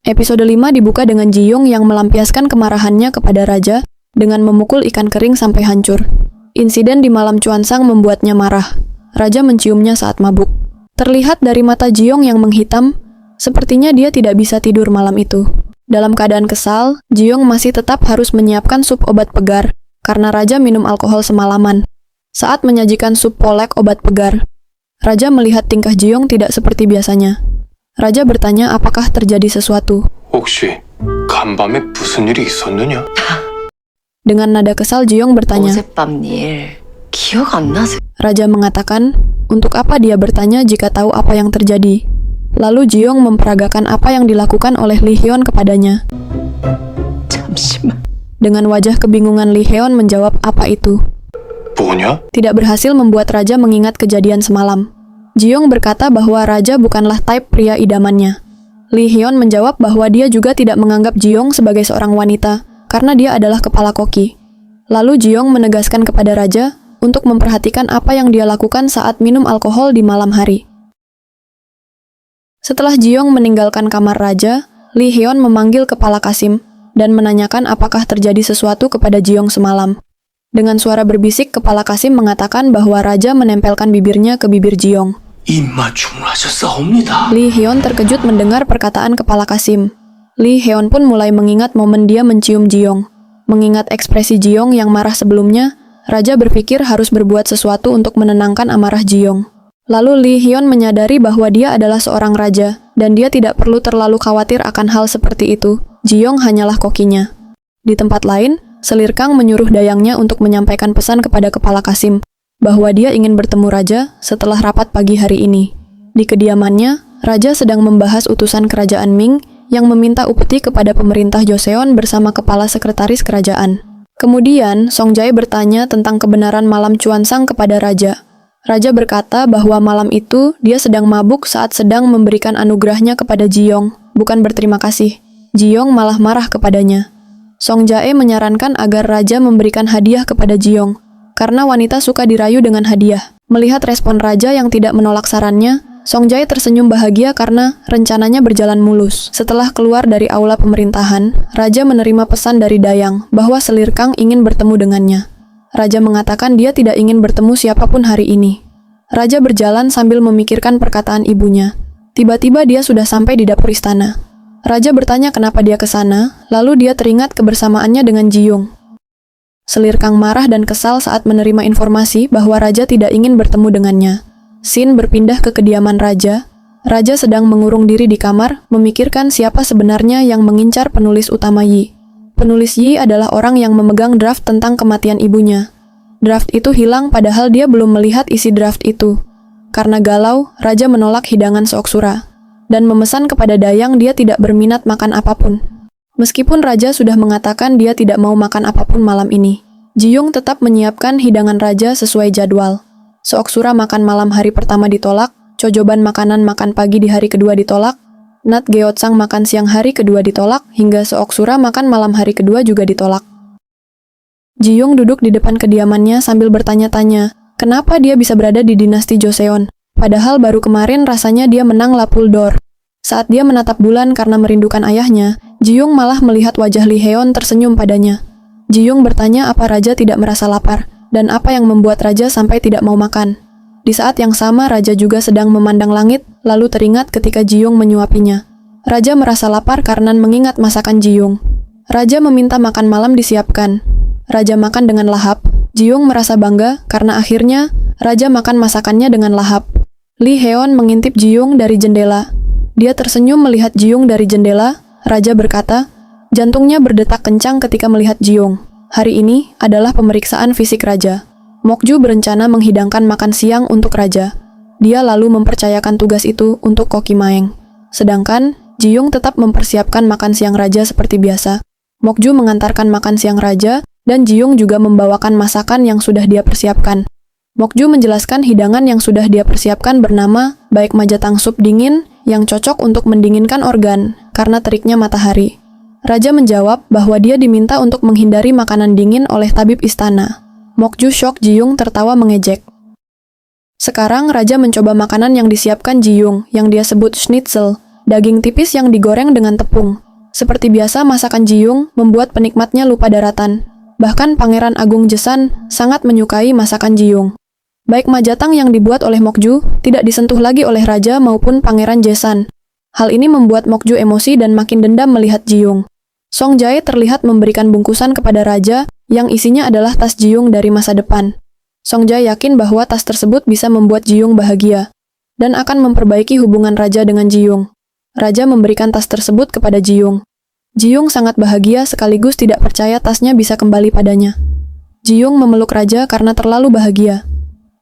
Episode 5 dibuka dengan Ji-young yang melampiaskan kemarahannya kepada raja dengan memukul ikan kering sampai hancur. Insiden di malam Chuansang membuatnya marah. Raja menciumnya saat mabuk. Terlihat dari mata Ji-young yang menghitam, sepertinya dia tidak bisa tidur malam itu. Dalam keadaan kesal, Ji-young masih tetap harus menyiapkan sup obat pegar karena raja minum alkohol semalaman. Saat menyajikan sup polek obat pegar, raja melihat tingkah Ji-young tidak seperti biasanya. Raja bertanya apakah terjadi sesuatu. 혹시 간밤에 무슨 일이 있었느냐? Dengan nada kesal Ji-young bertanya. 어젯밤 일 기억 안 나세요? Raja mengatakan, untuk apa dia bertanya jika tahu apa yang terjadi. Lalu Ji-young memperagakan apa yang dilakukan oleh Lee Hyun kepadanya. 잠시만. Dengan wajah kebingungan Lee Hyun menjawab apa itu. 뭐냐? Tidak berhasil membuat raja mengingat kejadian semalam. Ji-young berkata bahwa raja bukanlah type pria idamannya. Lee Hyun menjawab bahwa dia juga tidak menganggap Ji-young sebagai seorang wanita karena dia adalah kepala koki. Lalu Ji-young menegaskan kepada raja untuk memperhatikan apa yang dia lakukan saat minum alkohol di malam hari. Setelah Ji-young meninggalkan kamar raja, Lee Hyun memanggil kepala Kasim dan menanyakan apakah terjadi sesuatu kepada Ji-young semalam. Dengan suara berbisik, kepala Kasim mengatakan bahwa raja menempelkan bibirnya ke bibir Ji-young. 입맞춤을 하셨사옵니다. Lee Hyun terkejut mendengar perkataan kepala Kasim. Lee Hyun pun mulai mengingat momen dia mencium Ji-young. Mengingat ekspresi Ji-young yang marah sebelumnya, raja berpikir harus berbuat sesuatu untuk menenangkan amarah Ji-young. Lalu Lee Hyun menyadari bahwa dia adalah seorang raja, dan dia tidak perlu terlalu khawatir akan hal seperti itu. Ji-young hanyalah kokinya. Di tempat lain, selir Kang menyuruh dayangnya untuk menyampaikan pesan kepada kepala Kasim, bahwa dia ingin bertemu raja setelah rapat pagi hari ini. Di kediamannya, raja sedang membahas utusan kerajaan Ming yang meminta upeti kepada pemerintah Joseon bersama kepala sekretaris kerajaan. Kemudian, Song Jae bertanya tentang kebenaran malam Chuansang kepada raja. Raja berkata bahwa malam itu dia sedang mabuk saat sedang memberikan anugerahnya kepada Ji-young, bukan berterima kasih. Ji-young malah marah kepadanya. Song Jae menyarankan agar raja memberikan hadiah kepada Ji-young, karena wanita suka dirayu dengan hadiah. Melihat respon raja yang tidak menolak sarannya, Song Jae tersenyum bahagia karena rencananya berjalan mulus. Setelah keluar dari aula pemerintahan, raja menerima pesan dari Dayang bahwa selir Kang ingin bertemu dengannya. Raja mengatakan dia tidak ingin bertemu siapapun hari ini. Raja berjalan sambil memikirkan perkataan ibunya. Tiba-tiba dia sudah sampai di dapur istana. Raja bertanya kenapa dia ke sana, lalu dia teringat kebersamaannya dengan Ji-young. Selir Kang marah dan kesal saat menerima informasi bahwa raja tidak ingin bertemu dengannya. Scene berpindah ke kediaman raja. Raja sedang mengurung diri di kamar, memikirkan siapa sebenarnya yang mengincar penulis utama Yi. Penulis Yi adalah orang yang memegang draft tentang kematian ibunya. Draft itu hilang padahal dia belum melihat isi draft itu. Karena galau, raja menolak hidangan Seoksura dan memesan kepada Dayang dia tidak berminat makan apapun. Meskipun raja sudah mengatakan dia tidak mau makan apapun malam ini, Ji-young tetap menyiapkan hidangan raja sesuai jadwal. Seoksura makan malam hari pertama ditolak, Chojoban makanan makan pagi di hari kedua ditolak, Nat Geotsang makan siang hari kedua ditolak, hingga Seoksura makan malam hari kedua juga ditolak. Ji-young duduk di depan kediamannya sambil bertanya-tanya, kenapa dia bisa berada di dinasti Joseon? Padahal baru kemarin rasanya dia menang Lapuldor. Saat dia menatap bulan karena merindukan ayahnya, Ji-young malah melihat wajah Lee Hyun tersenyum padanya. Ji-young bertanya apa raja tidak merasa lapar, dan apa yang membuat raja sampai tidak mau makan. Di saat yang sama, raja juga sedang memandang langit, lalu teringat ketika Ji-young menyuapinya. Raja merasa lapar karena mengingat masakan Ji-young. Raja meminta makan malam disiapkan. Raja makan dengan lahap. Ji-young merasa bangga karena akhirnya raja makan masakannya dengan lahap. Lee Hyun mengintip Ji-young dari jendela. Dia tersenyum melihat Ji-young dari jendela. Raja berkata, jantungnya berdetak kencang ketika melihat Ji-young. Hari ini adalah pemeriksaan fisik raja. Mokju berencana menghidangkan makan siang untuk raja. Dia lalu mempercayakan tugas itu untuk Koki Maeng. Sedangkan, Ji-young tetap mempersiapkan makan siang raja seperti biasa. Mokju mengantarkan makan siang raja, dan Ji-young juga membawakan masakan yang sudah dia persiapkan. Mokju menjelaskan hidangan yang sudah dia persiapkan bernama baik majatang sup dingin yang cocok untuk mendinginkan organ karena teriknya matahari. Raja menjawab bahwa dia diminta untuk menghindari makanan dingin oleh tabib istana. Mokju shock Ji-young tertawa mengejek. Sekarang raja mencoba makanan yang disiapkan Ji-young yang dia sebut schnitzel. daging tipis yang digoreng dengan tepung. Seperti biasa, masakan Jiyung membuat penikmatnya lupa daratan. Bahkan Pangeran Agung Jesan sangat menyukai masakan Jiyung. Baik majatang yang dibuat oleh Mokju tidak disentuh lagi oleh raja maupun Pangeran Jesan. Hal ini membuat Mokju emosi dan makin dendam melihat Jiyung. Song Jae terlihat memberikan bungkusan kepada raja yang isinya adalah tas Jiyung dari masa depan. Song Jae yakin bahwa tas tersebut bisa membuat Jiyung bahagia dan akan memperbaiki hubungan raja dengan Jiyung. Raja memberikan tas tersebut kepada Jiyung. Jiyung sangat bahagia sekaligus tidak percaya tasnya bisa kembali padanya. Jiyung memeluk raja karena terlalu bahagia.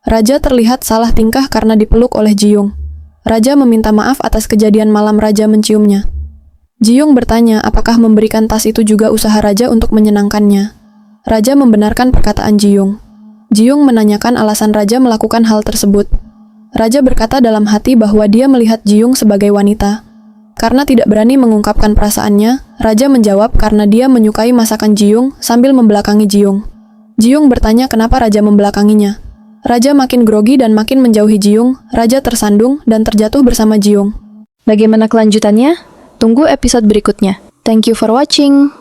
Raja terlihat salah tingkah karena dipeluk oleh Jiyung. Raja meminta maaf atas kejadian malam raja menciumnya. Jiyung bertanya apakah memberikan tas itu juga usaha raja untuk menyenangkannya. Raja membenarkan perkataan Jiyung. Jiyung menanyakan alasan raja melakukan hal tersebut. Raja berkata dalam hati bahwa dia melihat Jiyung sebagai wanita. Karena tidak berani mengungkapkan perasaannya, raja menjawab karena dia menyukai masakan Jiyung sambil membelakangi Jiyung. Jiyung bertanya kenapa raja membelakanginya. Raja makin grogi dan makin menjauhi Jiyung. Raja tersandung dan terjatuh bersama Jiyung. Bagaimana kelanjutannya? Tunggu episode berikutnya. Thank you for watching.